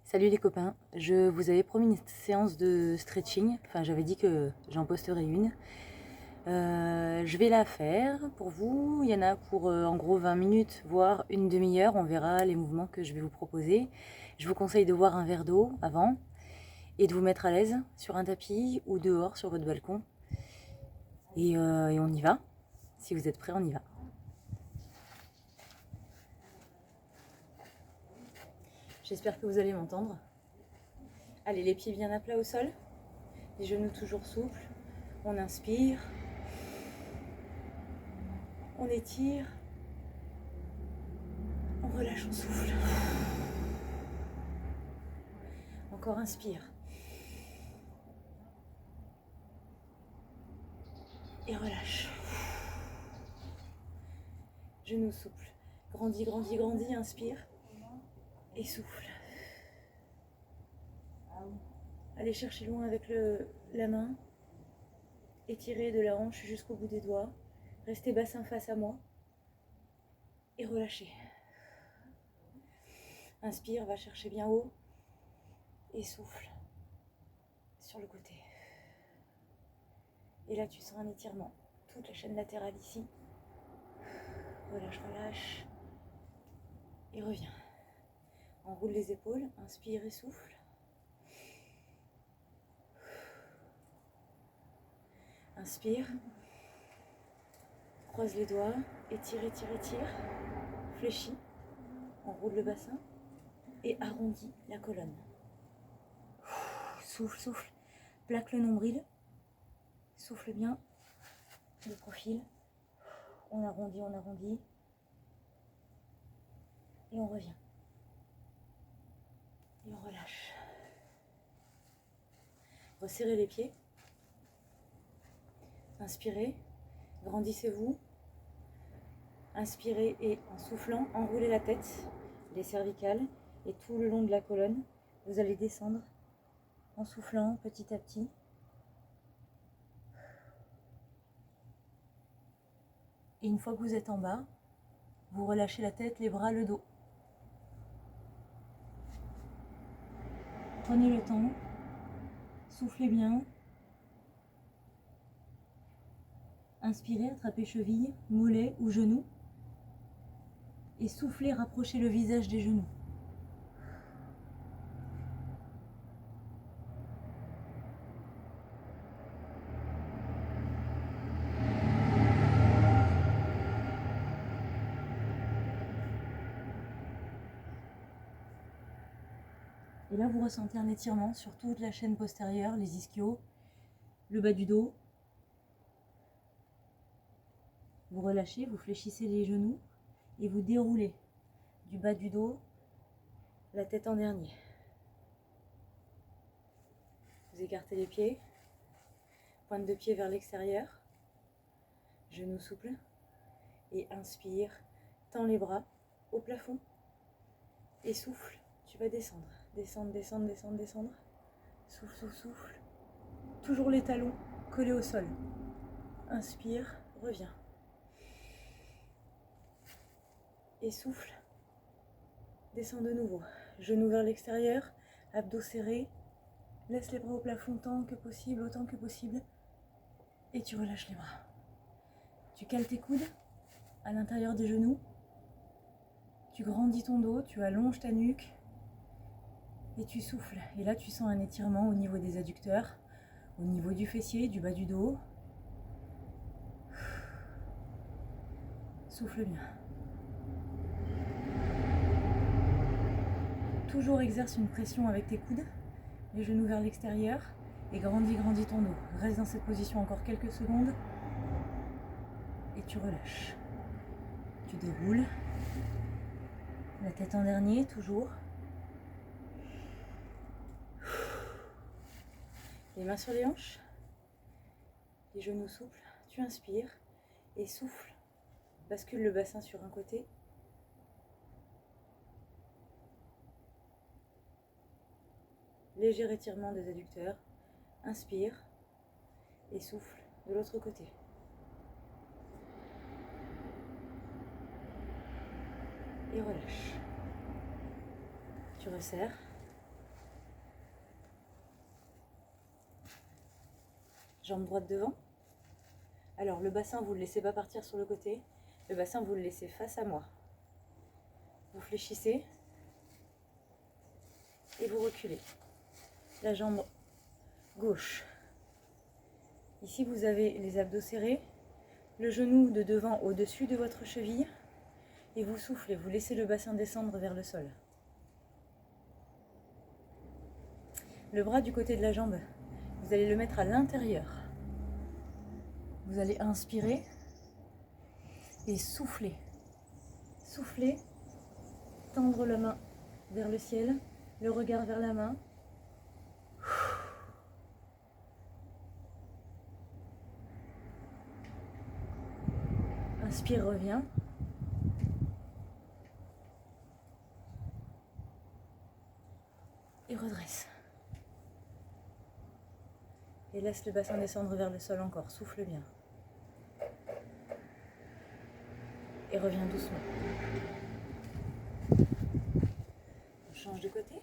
Salut les copains, je vous avais promis une séance de stretching, enfin j'avais dit que j'en posterai une. Je vais la faire pour vous, il y en a pour en gros 20 minutes, voire une demi-heure, on verra les mouvements que je vais vous proposer. Je vous conseille de boire un verre d'eau avant et de vous mettre à l'aise sur un tapis ou dehors sur votre balcon. Et on y va, si vous êtes prêts on y va. J'espère que vous allez m'entendre. Allez, les pieds bien à plat au sol, les genoux toujours souples, on inspire. On étire, on relâche, on souffle. Encore inspire. Et relâche. Genoux souples. Grandis, grandis, grandis, inspire. Et souffle. Allez chercher loin avec la main. Étirez de la hanche jusqu'au bout des doigts. Restez bassin face à moi. Et relâchez. Inspire, va chercher bien haut. Et souffle. Sur le côté. Et là, tu sens un étirement. Toute la chaîne latérale ici. Relâche, relâche. Et reviens. Enroule les épaules. Inspire et souffle. Inspire. Croise les doigts. Étire, étire, étire. Fléchis. Enroule le bassin. Et arrondis la colonne. Souffle, souffle. Plaque le nombril. Souffle bien. Le profil. On arrondit, on arrondit. Et on revient. Et on relâche. Resserrez les pieds. Inspirez. Grandissez-vous. Inspirez et en soufflant, enroulez la tête, les cervicales et tout le long de la colonne. Vous allez descendre en soufflant petit à petit. Et une fois que vous êtes en bas, vous relâchez la tête, les bras, le dos. Prenez le temps, soufflez bien. Inspirez, attrapez cheville, mollet ou genou. Et soufflez, rapprochez le visage des genoux. Et là, vous ressentez un étirement sur toute la chaîne postérieure, les ischios, le bas du dos. Vous relâchez, vous fléchissez les genoux et vous déroulez du bas du dos, la tête en dernier. Vous écartez les pieds, pointe de pied vers l'extérieur, genoux souples, et inspire, tends les bras au plafond, et souffle, tu vas descendre, descendre, descendre, descendre, descendre, souffle, souffle, souffle, toujours les talons collés au sol, inspire, reviens, et souffle, descends de nouveau, genoux vers l'extérieur, abdos serrés, laisse les bras au plafond tant que possible, autant que possible, et tu relâches les bras. Tu cales tes coudes à l'intérieur des genoux, tu grandis ton dos, tu allonges ta nuque, et tu souffles. Et là, tu sens un étirement au niveau des adducteurs, au niveau du fessier, du bas du dos. Souffle bien. Toujours exerce une pression avec tes coudes, les genoux vers l'extérieur, et grandis, grandis ton dos. Reste dans cette position encore quelques secondes, et tu relâches. Tu déroules, la tête en dernier, toujours. Les mains sur les hanches, les genoux souples, tu inspires et souffle. Bascule le bassin sur un côté. Léger étirement des adducteurs. Inspire et souffle de l'autre côté. Et relâche. Tu resserres. Jambe droite devant. Alors le bassin, vous ne le laissez pas partir sur le côté. Le bassin, vous le laissez face à moi. Vous fléchissez et vous reculez. La jambe gauche. Ici, vous avez les abdos serrés, le genou de devant au-dessus de votre cheville et vous soufflez, vous laissez le bassin descendre vers le sol. Le bras du côté de la jambe, vous allez le mettre à l'intérieur. Vous allez inspirer et souffler. Souffler, tendre la main vers le ciel, le regard vers la main. Inspire, reviens. Et redresse. Et laisse le bassin descendre vers le sol encore. Souffle bien. Et reviens doucement. On change de côté.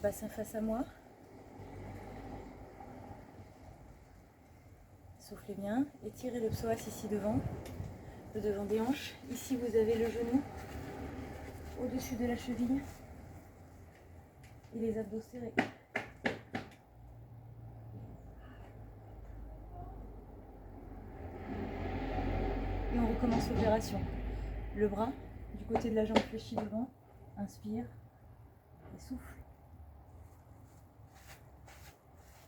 Bassin face à moi. Soufflez bien. Étirez le psoas ici devant. Le devant des hanches. Ici, vous avez le genou au-dessus de la cheville. Et les abdos serrés. Et on recommence l'opération. Le bras du côté de la jambe fléchi devant. Inspire et souffle.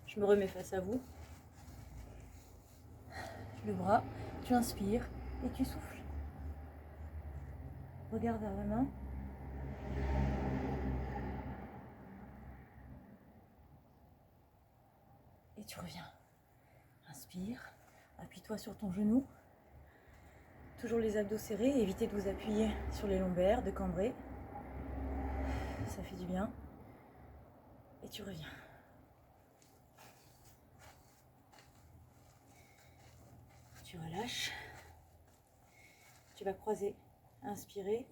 Je me remets face à vous. Le bras, tu inspires et tu souffles. Regarde vers la main. Et tu reviens. Inspire, appuie-toi sur ton genou. Toujours les abdos serrés, évitez de vous appuyer sur les lombaires, de cambrer. Ça fait du bien. Et tu reviens. Tu relâches. Tu vas croiser, inspirer,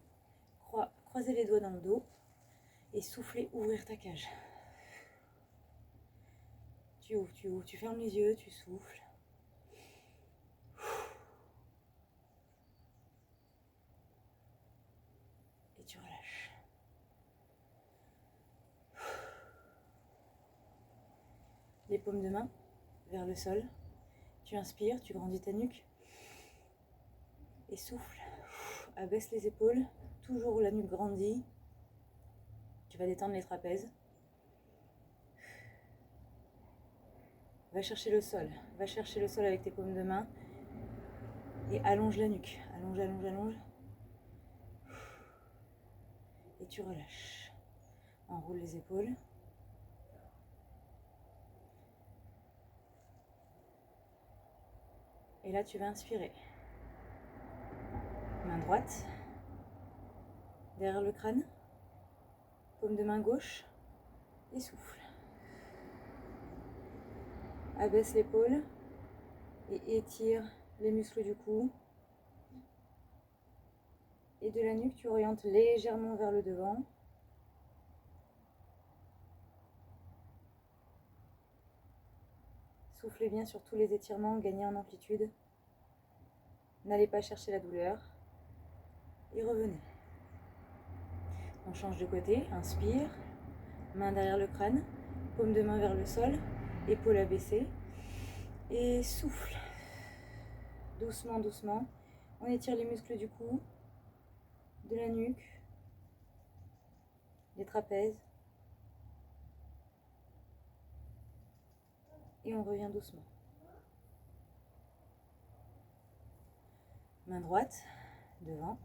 croiser les doigts dans le dos et souffler, ouvrir ta cage. Tu ouvres, tu fermes les yeux, tu souffles. Et tu relâches. Les paumes de main vers le sol. Tu inspires, tu grandis ta nuque. Et souffle. Abaisse les épaules. Toujours la nuque grandie. Tu vas détendre les trapèzes. Va chercher le sol. Va chercher le sol avec tes paumes de main. Et allonge la nuque. Allonge, allonge, allonge. Et tu relâches. Enroule les épaules. Et là, tu vas inspirer. Main droite. Derrière le crâne. Paume de main gauche. Et souffle. Abaisse l'épaule. Et étire les muscles du cou. Et de la nuque, tu orientes légèrement vers le devant. Soufflez bien sur tous les étirements, gagnez en amplitude. N'allez pas chercher la douleur. Et revenez. On change de côté. Inspire. Main derrière le crâne. Paume de main vers le sol. Épaule abaissée. Et souffle. Doucement, doucement. On étire les muscles du cou, de la nuque, les trapèzes. Et on revient doucement. Main droite, devant.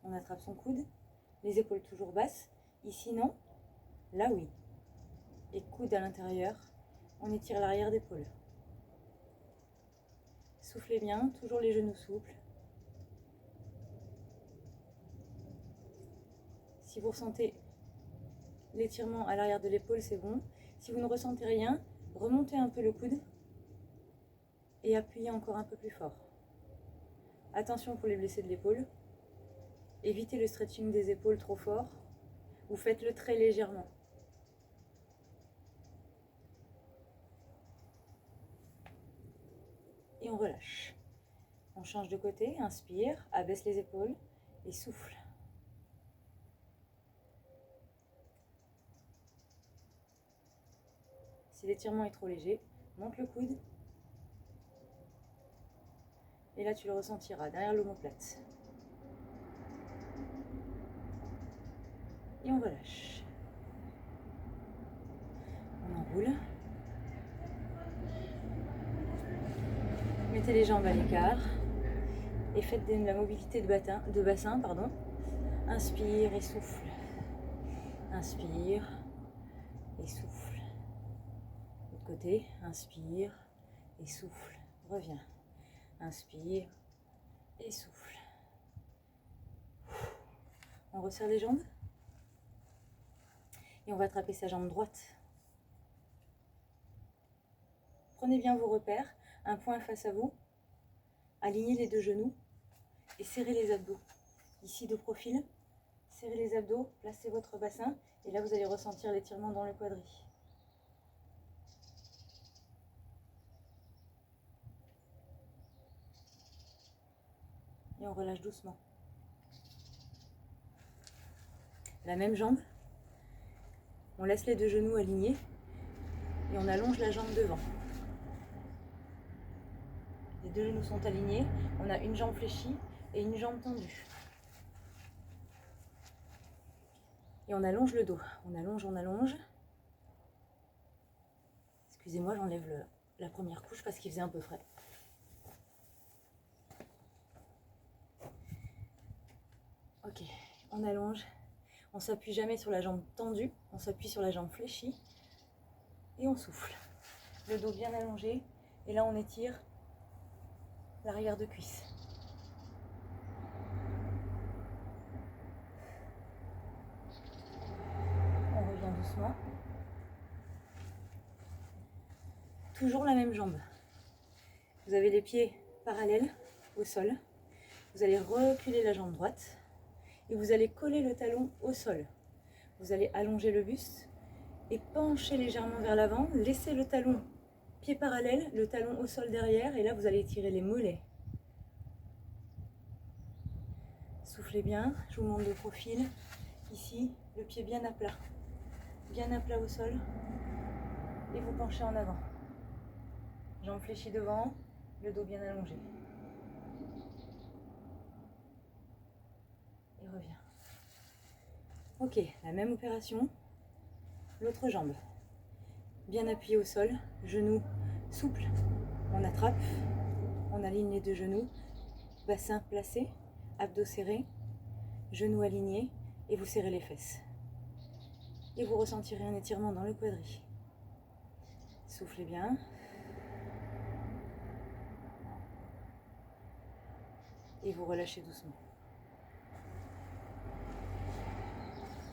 On attrape son coude. Les épaules toujours basses. Ici, non. Là, oui. Et coude à l'intérieur. On étire l'arrière d'épaule. Soufflez bien, toujours les genoux souples. Si vous ressentez l'étirement à l'arrière de l'épaule, c'est bon. Si vous ne ressentez rien, remontez un peu le coude et appuyez encore un peu plus fort. Attention pour les blessés de l'épaule. Évitez le stretching des épaules trop fort ou faites-le très légèrement. on relâche. On change de côté, inspire, abaisse les épaules et souffle. Si l'étirement est trop léger, monte le coude. Et là, tu le ressentiras derrière l'omoplate. Et on relâche. On enroule. Mettez les jambes à l'écart. Et faites de la mobilité de bassin. Inspire et souffle. Inspire et souffle. De l'autre côté, inspire et souffle. Reviens. Inspire et souffle. On resserre les jambes. Et on va attraper sa jambe droite. Prenez bien vos repères. Un point face à vous. Alignez les deux genoux. Et serrez les abdos. Ici de profil. Serrez les abdos. Placez votre bassin. Et là, vous allez ressentir l'étirement dans le quadri. Et on relâche doucement. La même jambe. On laisse les deux genoux alignés. Et on allonge la jambe devant. Les deux genoux sont alignés. On a une jambe fléchie et une jambe tendue. Et on allonge le dos. On allonge, on allonge. Excusez-moi, j'enlève la première couche parce qu'il faisait un peu frais. Ok, on allonge. On ne s'appuie jamais sur la jambe tendue. On s'appuie sur la jambe fléchie. Et on souffle. Le dos bien allongé. Et là, on étire l'arrière de cuisse. On revient doucement. Toujours la même jambe. Vous avez les pieds parallèles au sol. Vous allez reculer la jambe droite. Et vous allez coller le talon au sol. Vous allez allonger le buste et pencher légèrement vers l'avant. Laissez le talon pied parallèle, le talon au sol derrière. Et là, vous allez étirer les mollets. Soufflez bien. Je vous montre de profil. Ici, le pied bien à plat. Bien à plat au sol. Et vous penchez en avant. Jambes fléchies devant, le dos bien allongé. Et reviens. Ok, la même opération. L'autre jambe. Bien appuyée au sol, genoux souples. On attrape, on aligne les deux genoux. Bassin placé, abdos serrés, genoux alignés et vous serrez les fesses. Et vous ressentirez un étirement dans le quadri. Soufflez bien. Et vous relâchez doucement.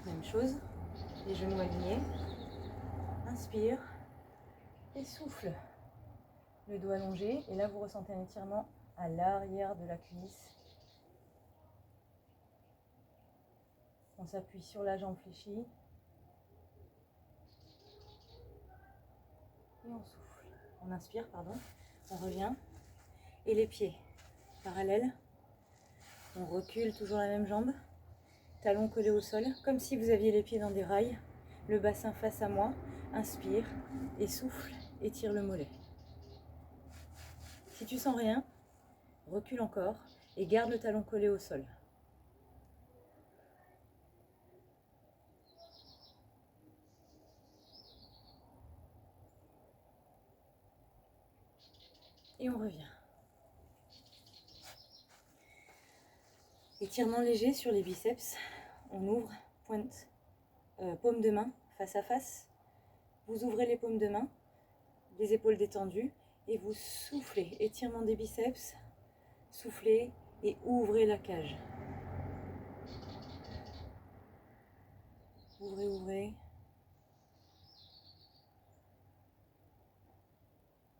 Même chose, les genoux alignés. Inspire et souffle. Le dos allongé et là vous ressentez un étirement à l'arrière de la cuisse. On s'appuie sur la jambe fléchie. Et on souffle. On inspire, pardon. On revient. Et les pieds parallèles. On recule toujours la même jambe. Talons collés au sol, comme si vous aviez les pieds dans des rails. Le bassin face à moi. Inspire et souffle. Étire le mollet. Si tu sens rien, recule encore et garde le talon collé au sol. Et on revient. Étirement léger sur les biceps. On ouvre, pointe, paume de main, face à face. Vous ouvrez les paumes de main, les épaules détendues. Et vous soufflez. Étirement des biceps. Soufflez et ouvrez la cage. Ouvrez, ouvrez.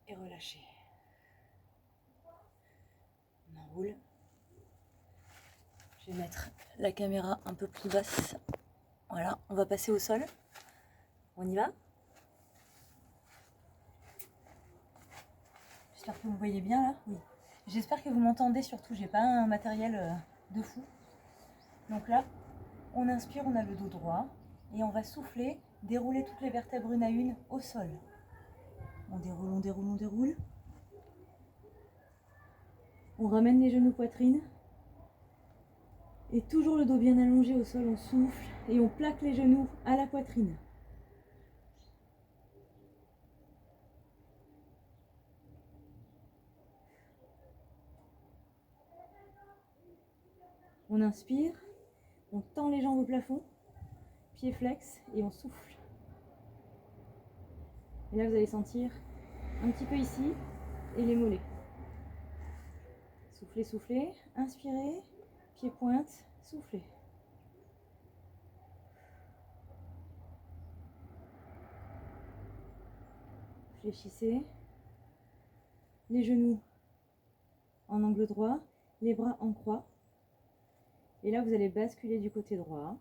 Et relâchez. On enroule. Je vais mettre la caméra un peu plus basse. Voilà, on va passer au sol. On y va? Juste J'espère que vous voyez bien là. Oui. J'espère que vous m'entendez surtout. J'ai pas un matériel de fou. Donc là, on inspire, on a le dos droit et on va souffler, dérouler toutes les vertèbres une à une au sol. On déroule, on déroule, on déroule. On ramène les genoux poitrine. Et toujours le dos bien allongé au sol, on souffle et on plaque les genoux à la poitrine. On inspire, on tend les jambes au plafond, pieds flex et on souffle. Et là vous allez sentir un petit peu ici et les mollets. Soufflez, soufflez, inspirez, pieds pointe, soufflez. Fléchissez, les genoux en angle droit, les bras en croix. Et là vous allez basculer du côté droit,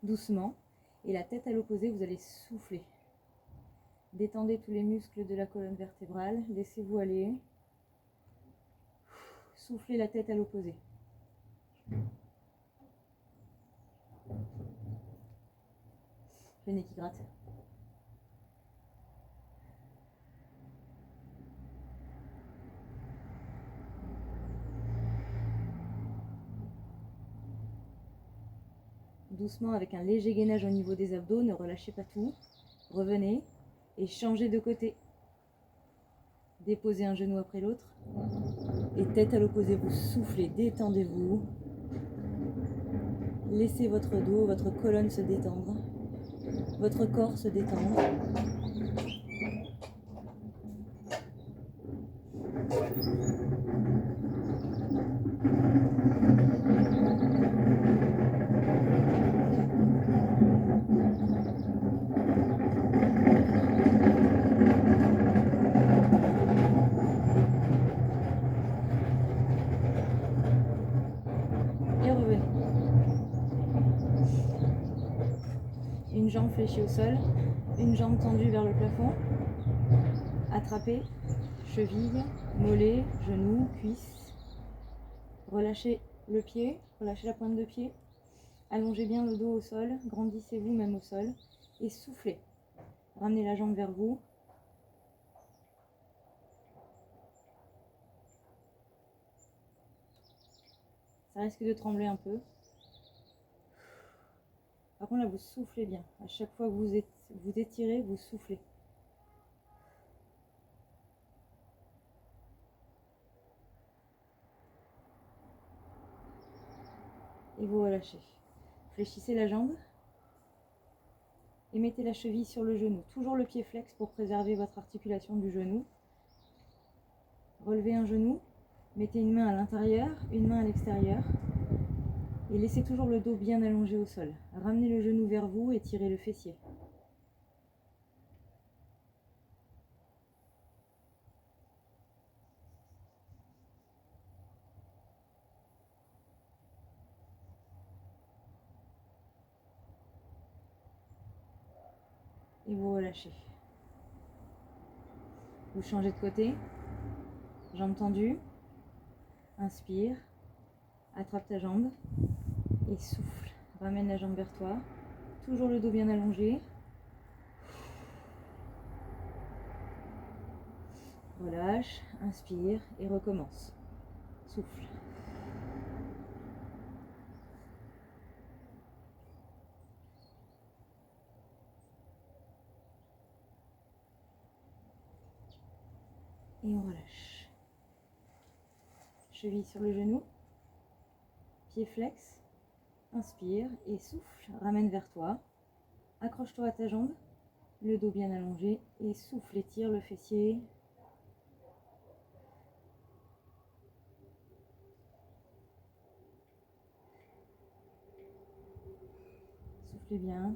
doucement. Et la tête à l'opposé, vous allez souffler. Détendez tous les muscles de la colonne vertébrale, laissez-vous aller. Soufflez la tête à l'opposé. Le nez qui gratte. Doucement, avec un léger gainage au niveau des abdos, ne relâchez pas tout. Revenez et changez de côté. Déposez un genou après l'autre. Et tête à l'opposé, vous soufflez, détendez-vous. Laissez votre dos, votre colonne se détendre. Votre corps se détendre. Et revenez. Une jambe fléchie au sol, une jambe tendue vers le plafond. Attrapez, cheville, mollet, genou, cuisse. Relâchez le pied, relâchez la pointe de pied. Allongez bien le dos au sol, grandissez-vous même au sol et soufflez. Ramenez la jambe vers vous. Ça risque de trembler un peu. Par contre là vous soufflez bien. À chaque fois que vous étirez, vous soufflez. Et vous relâchez. Fléchissez la jambe. Et mettez la cheville sur le genou. Toujours le pied flex pour préserver votre articulation du genou. Relevez un genou. Mettez une main à l'intérieur, une main à l'extérieur. Et laissez toujours le dos bien allongé au sol. Ramenez le genou vers vous et tirez le fessier. Et vous relâchez. Vous changez de côté. Jambe tendue. Inspire. Attrape ta jambe. Et souffle. Ramène la jambe vers toi. Toujours le dos bien allongé. Relâche. Inspire. Et recommence. Souffle. Et on relâche. Cheville sur le genou. Pied flex. Inspire et souffle. Ramène vers toi. Accroche-toi à ta jambe. Le dos bien allongé. Et souffle. Étire le fessier. Soufflez bien.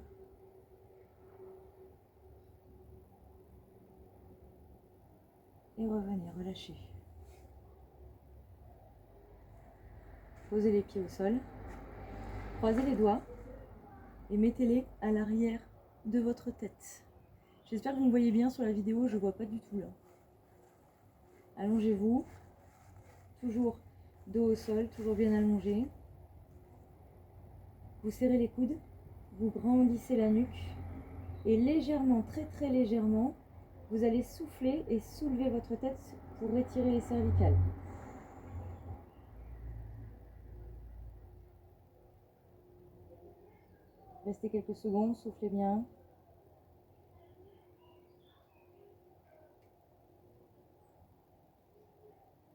Et revenez, relâchez. Posez les pieds au sol. Croisez les doigts. Et mettez-les à l'arrière de votre tête. J'espère que vous me voyez bien sur la vidéo, je ne vois pas du tout là. Allongez-vous, toujours dos au sol, toujours bien allongé. Vous serrez les coudes, vous grandissez la nuque et légèrement, très très légèrement, vous allez souffler et soulever votre tête pour étirer les cervicales. Restez quelques secondes, soufflez bien.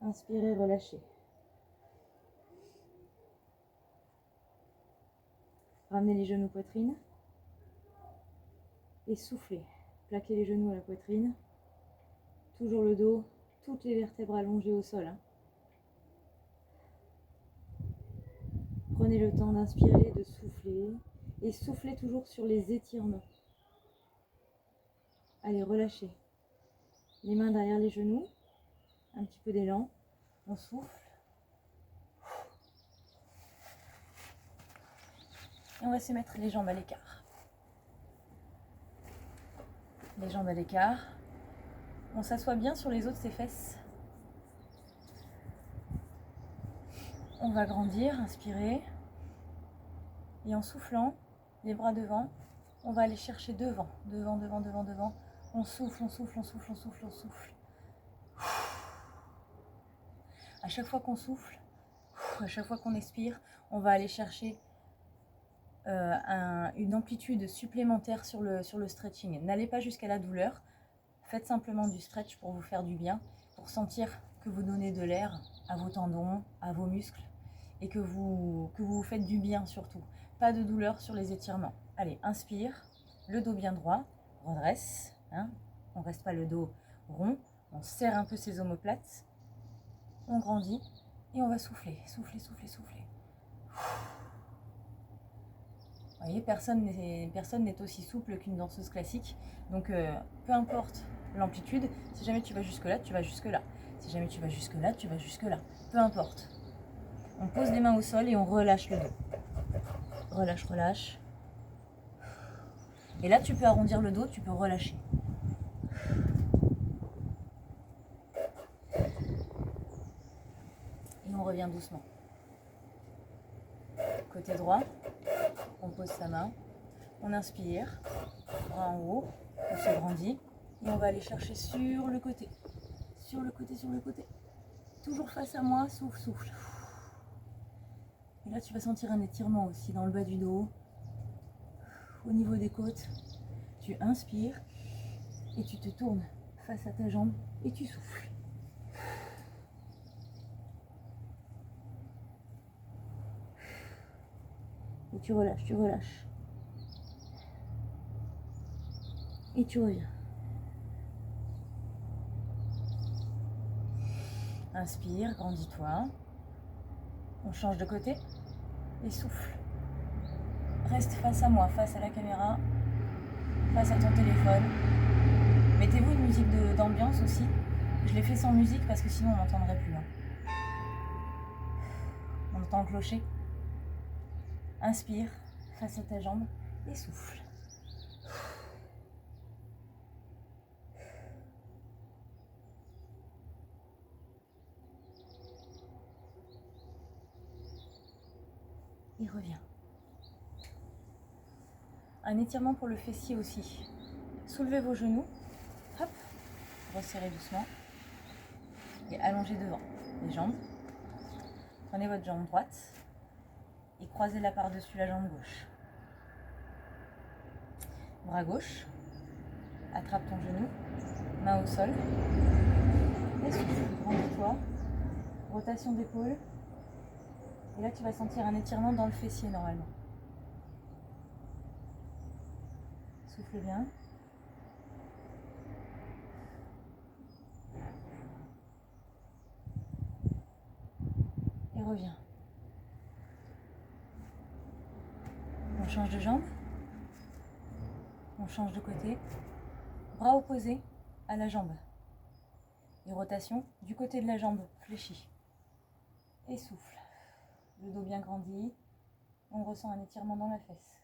Inspirez, relâchez. Ramenez les genoux poitrine. Et soufflez. Plaquez les genoux à la poitrine. Toujours le dos, toutes les vertèbres allongées au sol. Prenez le temps d'inspirer, de souffler. Et soufflez toujours sur les étirements. Allez, relâchez. Les mains derrière les genoux. Un petit peu d'élan. On souffle. Et on va se mettre les jambes à l'écart. Les jambes à l'écart. On s'assoit bien sur les os de ses fesses. On va grandir, inspirer. Et en soufflant, les bras devant, on va aller chercher devant, devant, devant, devant, devant. On souffle, on souffle, on souffle, on souffle, on souffle. À chaque fois qu'on souffle, à chaque fois qu'on expire, on va aller chercher une amplitude supplémentaire sur le stretching. N'allez pas jusqu'à la douleur. Faites simplement du stretch pour vous faire du bien, pour sentir que vous donnez de l'air à vos tendons, à vos muscles et que vous vous faites du bien surtout. Pas de douleur sur les étirements. Allez, inspire, le dos bien droit, redresse. On ne reste pas le dos rond, on serre un peu ses omoplates, on grandit et on va souffler, souffler, souffler, souffler. Vous voyez, personne n'est aussi souple qu'une danseuse classique. Donc, peu importe l'amplitude, si jamais tu vas jusque-là, tu vas jusque-là. Si jamais tu vas jusque-là, tu vas jusque-là. Peu importe. On pose les mains au sol et on relâche le dos. Relâche, relâche. Et là, tu peux arrondir le dos, tu peux relâcher. Et on revient doucement. Côté droit, on pose sa main. On inspire, bras en haut, on se grandit. Et on va aller chercher sur le côté. Sur le côté, sur le côté. Toujours face à moi, souffle, souffle. Et là, tu vas sentir un étirement aussi dans le bas du dos, au niveau des côtes. Tu inspires et tu te tournes face à ta jambe et tu souffles. Et tu relâches, tu relâches. Et tu reviens. Inspire, grandis-toi. On change de côté et souffle. Reste face à moi, face à la caméra, face à ton téléphone. Mettez-vous une musique d'ambiance aussi. Je l'ai fait sans musique parce que sinon on n'entendrait plus. On entend le clocher. Inspire, face à ta jambe et souffle. Et reviens. Un étirement pour le fessier aussi. Soulevez vos genoux. Hop. Resserrez doucement. Et allongez devant les jambes. Prenez votre jambe droite et croisez-la par-dessus la jambe gauche. Bras gauche. Attrape ton genou. Main au sol. Et souffle. Grandis-toi. Rotation d'épaule. Et là, tu vas sentir un étirement dans le fessier normalement. Souffle bien. Et reviens. On change de jambe. On change de côté. Bras opposés à la jambe. Et rotation du côté de la jambe fléchie. Et souffle. Le dos bien grandi. On ressent un étirement dans la fesse.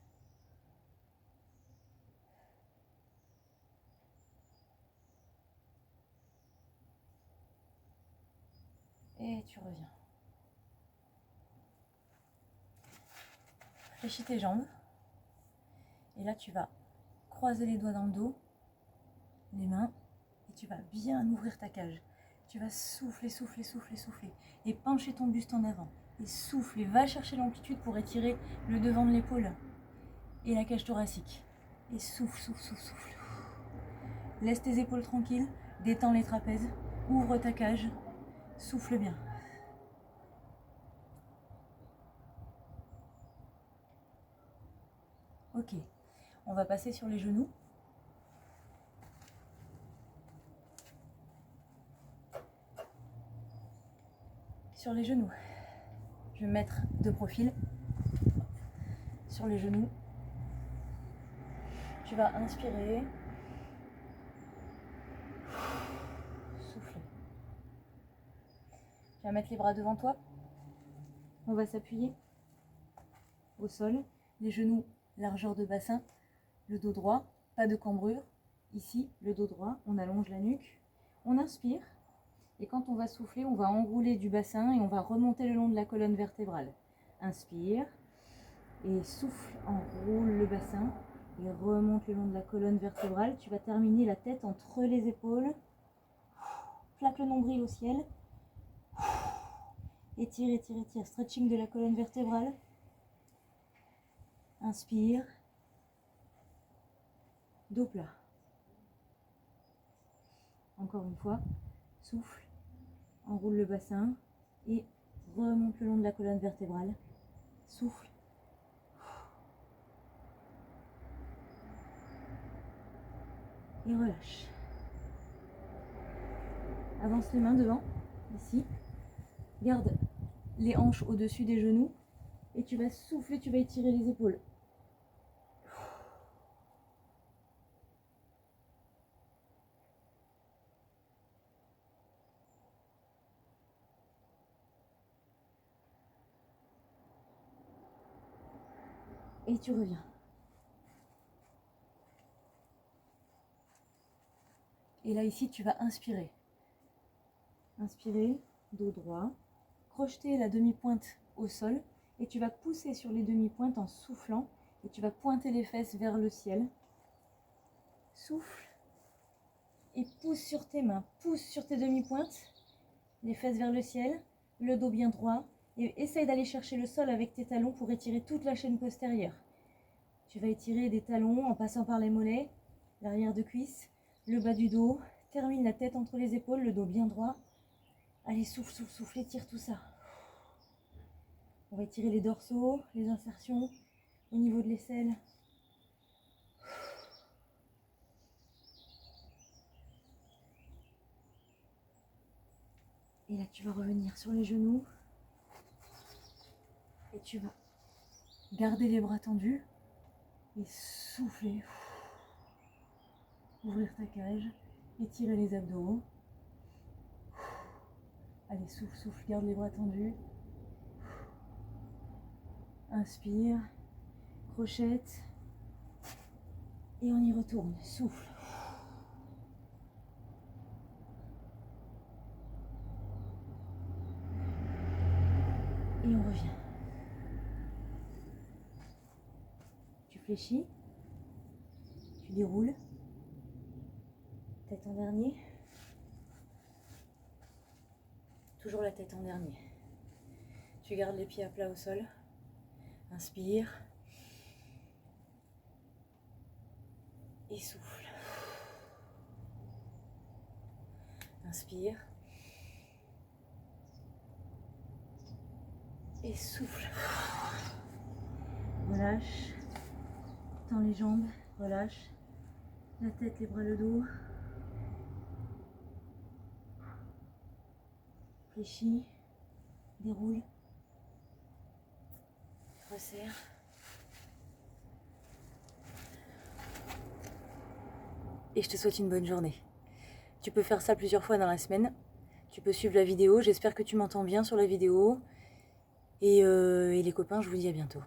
tu reviens. Fléchis tes jambes. Et là, tu vas croiser les doigts dans le dos, les mains, et tu vas bien ouvrir ta cage. Tu vas souffler, souffler, souffler, souffler. Et pencher ton buste en avant. Et souffle, et va chercher l'amplitude pour étirer le devant de l'épaule et la cage thoracique. Et souffle, souffle, souffle, souffle. Laisse tes épaules tranquilles, détends les trapèzes, ouvre ta cage, souffle bien. Ok, on va passer sur les genoux. Sur les genoux. Je vais me mettre de profil. Sur les genoux. Tu vas inspirer. Souffler. Tu vas mettre les bras devant toi. On va s'appuyer au sol. Les genoux, largeur de bassin. Le dos droit, pas de cambrure. Ici, le dos droit, on allonge la nuque. On inspire. Et quand on va souffler, on va enrouler du bassin et on va remonter le long de la colonne vertébrale. Inspire. Et souffle, enroule le bassin. Et remonte le long de la colonne vertébrale. Tu vas terminer la tête entre les épaules. Plaque le nombril au ciel. Étire, étire, étire. Stretching de la colonne vertébrale. Inspire. Dos plat. Encore une fois. Souffle. Enroule le bassin. Et remonte le long de la colonne vertébrale. Souffle. Et relâche. Avance les mains devant, ici. Garde les hanches au-dessus des genoux. Et tu vas souffler, tu vas étirer les épaules. Et tu reviens. Et là, ici, tu vas inspirer. Inspirer, dos droit. Crocheter la demi-pointe au sol. Et tu vas pousser sur les demi-pointes en soufflant. Et tu vas pointer les fesses vers le ciel. Souffle. Et pousse sur tes mains. Pousse sur tes demi-pointes. Les fesses vers le ciel. Le dos bien droit. Et essaye d'aller chercher le sol avec tes talons pour étirer toute la chaîne postérieure. Tu vas étirer des talons en passant par les mollets, l'arrière de cuisse, le bas du dos. Termine la tête entre les épaules, le dos bien droit. Allez, souffle, souffle, souffle, étire tout ça. On va étirer les dorsaux, les insertions au niveau de l'aisselle. Et là, tu vas revenir sur les genoux. Et tu vas garder les bras tendus et souffler. Ouvrir ta cage, étirer les abdos. Allez, souffle, souffle, garde les bras tendus. Inspire, crochette. Et on y retourne, souffle. Et on revient. Tu fléchis. Tu déroules. Tête en dernier. Toujours la tête en dernier. Tu gardes les pieds à plat au sol. Inspire. Et souffle. Inspire. Et souffle. Relâche. Tends les jambes. Relâche. La tête, les bras, le dos. Fléchis. Déroule. Resserre. Et je te souhaite une bonne journée. Tu peux faire ça plusieurs fois dans la semaine. Tu peux suivre la vidéo. J'espère que tu m'entends bien sur la vidéo. Et les copains, je vous dis à bientôt.